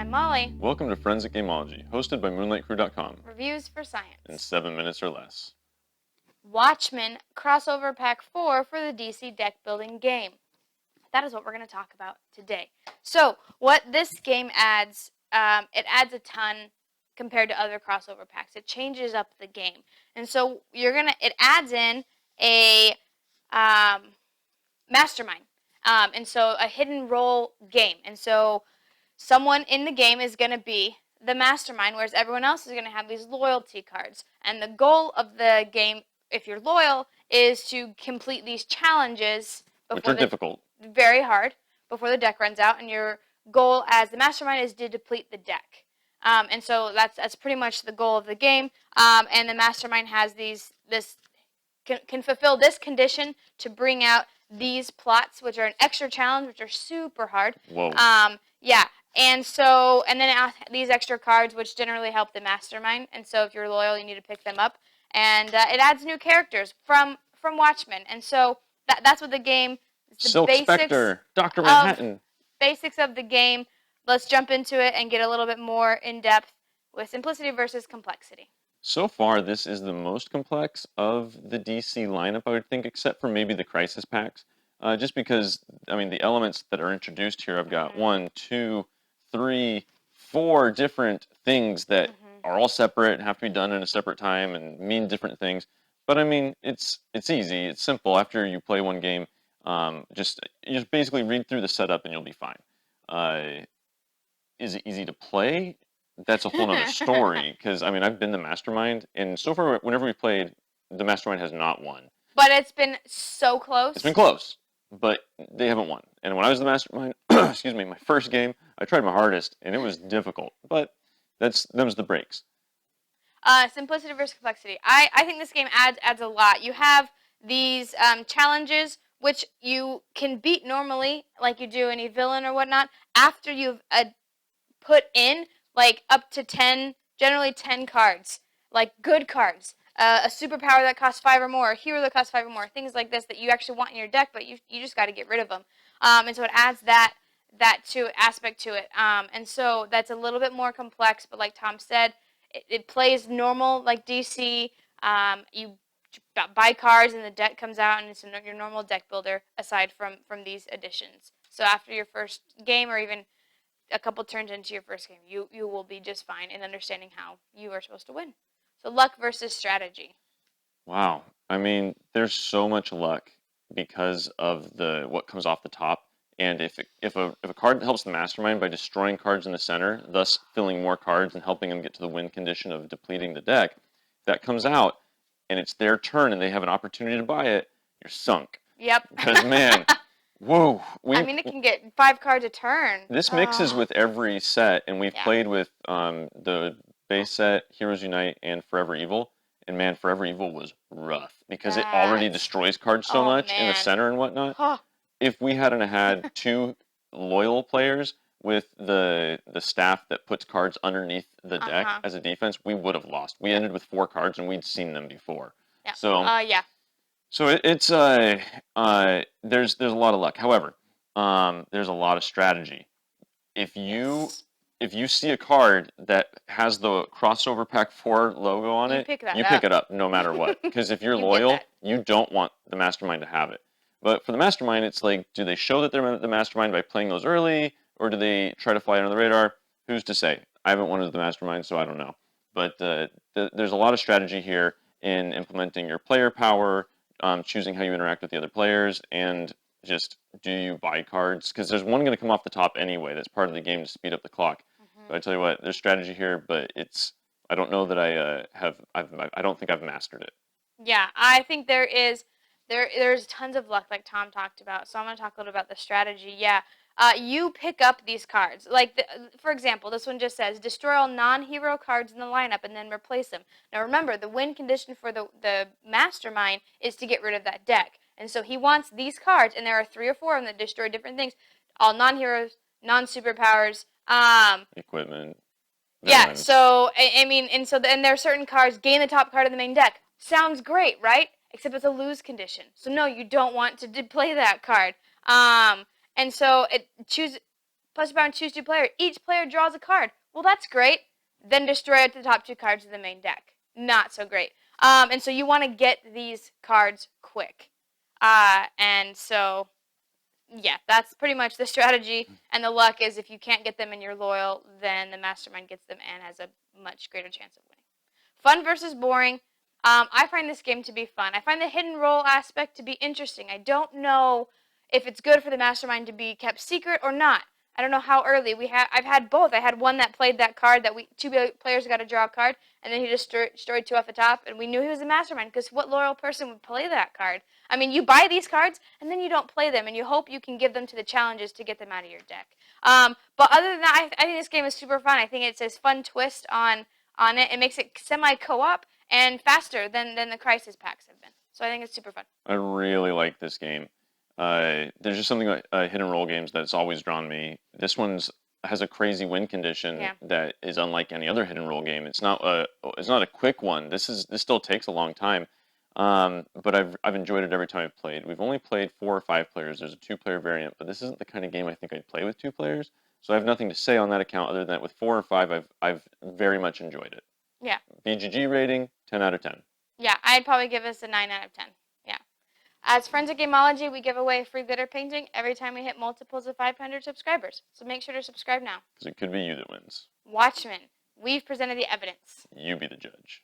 I'm Molly. Welcome to Friends at Gameology, hosted by MoonlightCrew.com. Reviews for science. In 7 minutes or less. Watchmen Crossover Pack 4 for the DC deck building game. That is what we're going to talk about today. So, what this game adds, it adds a ton compared to other crossover packs. It changes up the game. And so, it adds in a Mastermind. And so, a hidden role game. And so, someone in the game is going to be the mastermind, whereas everyone else is going to have these loyalty cards. And the goal of the game, if you're loyal, is to complete these challenges Which are difficult. Very hard before the deck runs out. And your goal as the mastermind is to deplete the deck. And so that's pretty much the goal of the game. And the mastermind has can fulfill this condition to bring out these plots, which are an extra challenge, which are super hard. Whoa. Yeah. And then these extra cards, which generally help the mastermind. And so if you're loyal, you need to pick them up. And it adds new characters from Watchmen. And so that's what the game, the Silk basics Spectre, Dr. Manhattan. Basics of the game. Let's jump into it and get a little bit more in depth with simplicity versus complexity. So far, this is the most complex of the DC lineup, I would think, except for maybe the Crisis packs. Just because, I mean, the elements that are introduced here, I've got 1, 2, 3, 4 different things that are all separate and have to be done in a separate time and mean different things. But I mean, it's easy, it's simple. After you play one game, you just basically read through the setup and you'll be fine. Is it easy to play? That's a whole other story, because I mean, I've been the Mastermind, and so far, whenever we've played, the Mastermind has not won. But it's been so close. It's been close, but they haven't won. And when I was the Mastermind, excuse me, my first game, I tried my hardest, and it was difficult. But them's the breaks. Simplicity versus complexity. I think this game adds a lot. You have these challenges which you can beat normally, like you do any villain or whatnot, after you've put in like up to 10, generally 10 cards, like good cards. A superpower that costs 5 or more, a hero that costs 5 or more, things like this that you actually want in your deck, but you just got to get rid of them. And so it adds that aspect to it. And so that's a little bit more complex, but like Tom said, it plays normal like DC. You buy cards and the deck comes out, and it's your normal deck builder aside from these additions. So after your first game, or even a couple turns into your first game, you will be just fine in understanding how you are supposed to win. So luck versus strategy. Wow. I mean, there's so much luck because of what comes off the top. And if a card helps the Mastermind by destroying cards in the center, thus filling more cards and helping them get to the win condition of depleting the deck, that comes out and it's their turn and they have an opportunity to buy it, you're sunk. Yep. Because man, whoa. I mean, it can get 5 cards a turn. This mixes with every set, and we've played with the base set, Heroes Unite, and Forever Evil. And man, Forever Evil was rough because it already destroys cards so much in the center and whatnot. If we hadn't had 2 loyal players with the staff that puts cards underneath the deck as a defense, we would have lost. We ended with 4 cards, and we'd seen them before. Yeah. So So there's a lot of luck. However, there's a lot of strategy. If you see a card that has the crossover pack 4 logo on it, you pick it up no matter what. Because if you're loyal, you don't want the Mastermind to have it. But for the Mastermind, it's like, do they show that they're the Mastermind by playing those early, or do they try to fly under the radar? Who's to say? I haven't wanted the Mastermind, so I don't know. But there's a lot of strategy here in implementing your player power, choosing how you interact with the other players, and just, do you buy cards? Because there's one going to come off the top anyway. That's part of the game to speed up the clock. But I tell you what, there's strategy here, but I don't know that I don't think I've mastered it. Yeah, I think there's tons of luck, like Tom talked about. So I'm going to talk a little about the strategy. Yeah, you pick up these cards. Like, for example, this one just says, destroy all non-hero cards in the lineup and then replace them. Now remember, the win condition for the Mastermind is to get rid of that deck. And so he wants these cards, and there are 3 or 4 of them that destroy different things. All non-heroes, non-superpowers. Equipment. Yeah, so, I mean, and there are certain cards, gain the top card of the main deck. Sounds great, right? Except it's a lose condition. So no, you don't want to play that card. And so Plus your power and choose 2 players. Each player draws a card. Well, that's great. Then destroy it to the top 2 cards of the main deck. Not so great. And so you want to get these cards quick. And so, yeah, that's pretty much the strategy. And the luck is if you can't get them and you're loyal, then the Mastermind gets them and has a much greater chance of winning. Fun versus boring. I find this game to be fun. I find the hidden role aspect to be interesting. I don't know if it's good for the Mastermind to be kept secret or not. I don't know how early I've had both. I had one that played that card that 2 players got to draw a card, and then he just destroyed 2 off the top, and we knew he was a Mastermind because what loyal person would play that card? I mean, you buy these cards and then you don't play them, and you hope you can give them to the challenges to get them out of your deck. But other than that, I think this game is super fun. I think it's a fun twist on it. It makes it semi-co-op and faster than the Crisis packs have been. So I think it's super fun. I really like this game. There's just something about hidden role games that's always drawn me. This one's has a crazy win condition that is unlike any other hidden role game. It's not a quick one. This still takes a long time. But I've enjoyed it every time I've played. We've only played 4 or 5 players. There's a 2-player variant, but this isn't the kind of game I think I'd play with 2 players. So I have nothing to say on that account other than with 4 or 5, I've very much enjoyed it. Yeah. BGG rating 10 out of 10. Yeah, I'd probably give this a 9 out of 10. Yeah. As friends at Gameology, we give away a free glitter painting every time we hit multiples of 500 subscribers. So make sure to subscribe now. Because it could be you that wins. Watchmen, we've presented the evidence. You be the judge.